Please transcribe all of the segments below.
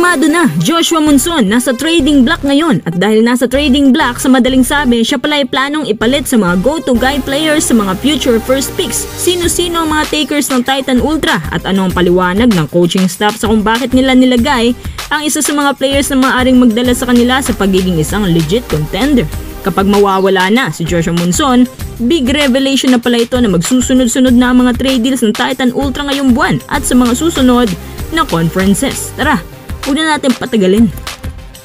Kumpirmado na, Joshua Monson nasa trading block ngayon at dahil nasa trading block sa madaling sabi, siya pala ay planong ipalit sa mga go-to guy players sa mga future first picks. Sino-sino ang mga takers ng Titan Ultra at ano ang paliwanag ng coaching staff sa kung bakit nila nilagay ang isa sa mga players na maaaring magdala sa kanila sa pagiging isang legit contender. Kapag mawawala na si Joshua Monson, big revelation na pala ito na magsusunod-sunod na ang mga trade deals ng Titan Ultra ngayong buwan at sa mga susunod na conferences. Tara, huwag na natin patagalin.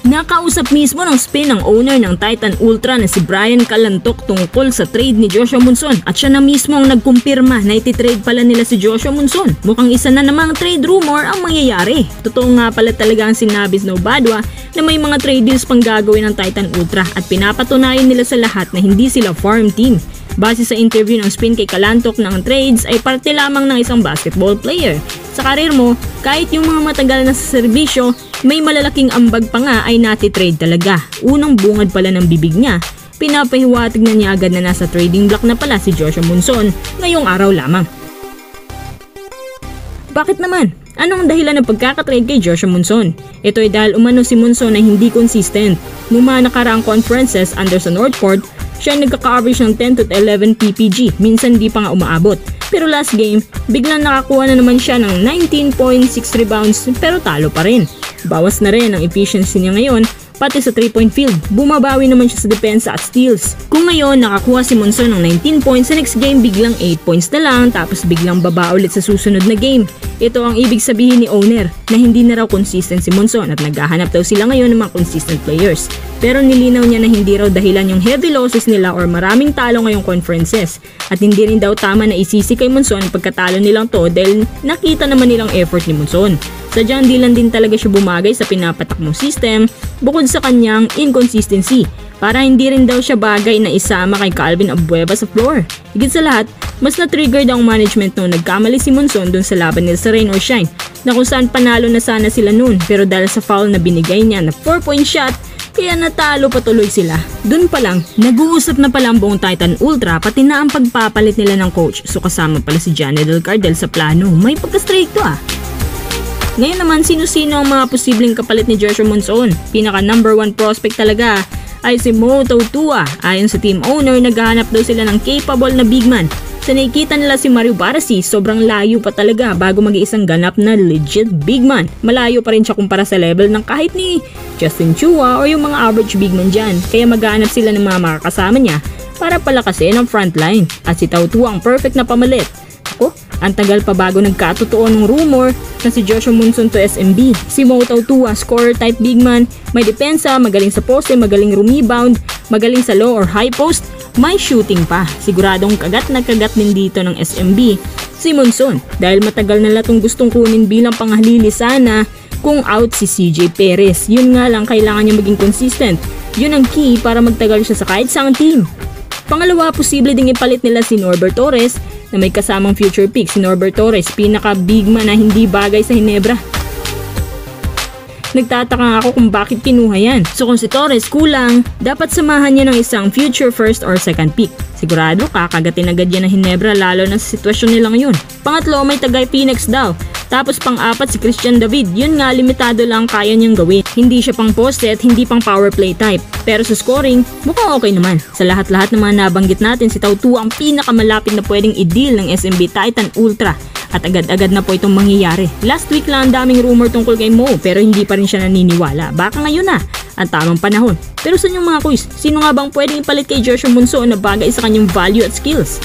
Nakausap mismo ng spin ang owner ng Titan Ultra na si Brian Calantok tungkol sa trade ni Joshua Monson at siya na mismo ang nagkumpirma na ititrade pala nila si Joshua Monson. Mukhang isa na namang trade rumor ang mangyayari. Totoo nga pala talaga ang sinabi ni Badwa na may mga trade deals pang gagawin ng Titan Ultra at pinapatunayan nila sa lahat na hindi sila farm team. Base sa interview ng spin kay Calantok na ang trades ay parte lamang ng isang basketball player. Sa karir mo, kahit yung mga matagal na sa serbisyo, may malalaking ambag pa nga ay nati-trade talaga. Unang bungad pala ng bibig niya, pinapahiwatig na niya agad na nasa trading block na pala si Joshua Monson ngayong araw lamang. Bakit naman? Anong dahilan ng pagkakatrade kay Joshua Monson? Ito ay dahil umano si Monson ay hindi consistent. Nung mga nakaraang conferences under sa Northport, siya ay nagkaka-average ng 10 to 11 PPG, minsan di pa nga umaabot. Pero last game, biglang nakakuha na naman siya ng 19.6 rebounds pero talo pa rin. Bawas na rin ang efficiency niya ngayon, pati sa 3-point field. Bumabawi naman siya sa depensa at steals. Kung ngayon nakakuha si Monson ng 19 points sa next game, biglang 8 points na lang tapos biglang baba ulit sa susunod na game. Ito ang ibig sabihin ni owner na hindi na raw consistent si Monson at naghahanap daw sila ngayon ng mga consistent players. Pero nilinaw niya na hindi raw dahilan yung heavy losses nila or maraming talo ngayong conferences. At hindi rin daw tama na isisi kay Monson pagkatalo nilang to dahil nakita naman nilang effort ni Monson. Sadyang di lang din talaga siya bumagay sa pinapatak mong system bukod sa kanyang inconsistency. Para hindi rin daw siya bagay na isama kay Calvin Abueva sa floor. Higit sa lahat, mas na-triggered ang management nung nagkamali si Monson dun sa laban nila sa Rain or Shine na kung saan panalo na sana sila noon pero dahil sa foul na binigay niya na 4-point shot, kaya natalo patuloy sila. Dun pa lang, nag-uusap na pala ang buong Titan Ultra pati na ang pagpapalit nila ng coach. So kasama pala si Johnny Del Cardel sa plano. May pagka-straight to ah. Ngayon naman, sino-sino ang mga posibleng kapalit ni Joshua Monson? Pinaka number 1 prospect talaga ay si Mo Tautua. Ayon sa team owner, naghahanap daw sila ng capable na big man. Sa nakikita nila si Mario Barasi, sobrang layo pa talaga bago mag-iisang ganap na legit big man. Malayo pa rin siya kumpara sa level ng kahit ni Justin Chua o yung mga average big man dyan. Kaya maghahanap sila ng mga makakasama niya para palakasin ang frontline. At si Tautua ang perfect na pamalit. Ako, ang tagal pa bago nagkatotoo ng rumor na si Joshua Monson to SMB. Si Mo Tautua, scorer type big man, may depensa, magaling sa poste, magaling rebound, magaling sa low or high post, may shooting pa. Siguradong kagat na kagat din dito ng SMB si Monson dahil matagal na latong gustong kunin bilang panghalili sana kung out si CJ Perez. Yun nga lang, kailangan niya maging consistent. Yun ang key para magtagal siya sa kahit saang team. Pangalawa, posible ding ipalit nila si Norbert Torres na may kasamang future pick. Si Norbert Torres, pinaka big man na hindi bagay sa Hinebra. Nagtataka ako kung bakit kinuha yan. So kung si Torres kulang, dapat samahan niya ng isang future first or second pick. Sigurado kakagatin agad yan ng Hinebra lalo na sa sitwasyon nila ngayon. Pangatlo, may tagay Phoenix daw. Tapos pang-apat si Christian David. Yun nga, limitado lang kaya niyang gawin. Hindi siya pang poste at hindi pang power play type. Pero sa scoring, mukhang okay naman. Sa lahat-lahat ng mga nabanggit natin, si Tautua ang pinakamalapit na pwedeng i-deal ng SMB Titan Ultra. At agad-agad na po itong mangyayari. Last week lang ang daming rumor tungkol kay Mo pero hindi pa rin siya naniniwala. Baka ngayon na, ang tamang panahon. Pero sa inyong mga quiz, sino nga bang pwedeng ipalit kay Joshua Monson na bagay sa kanyang value at skills?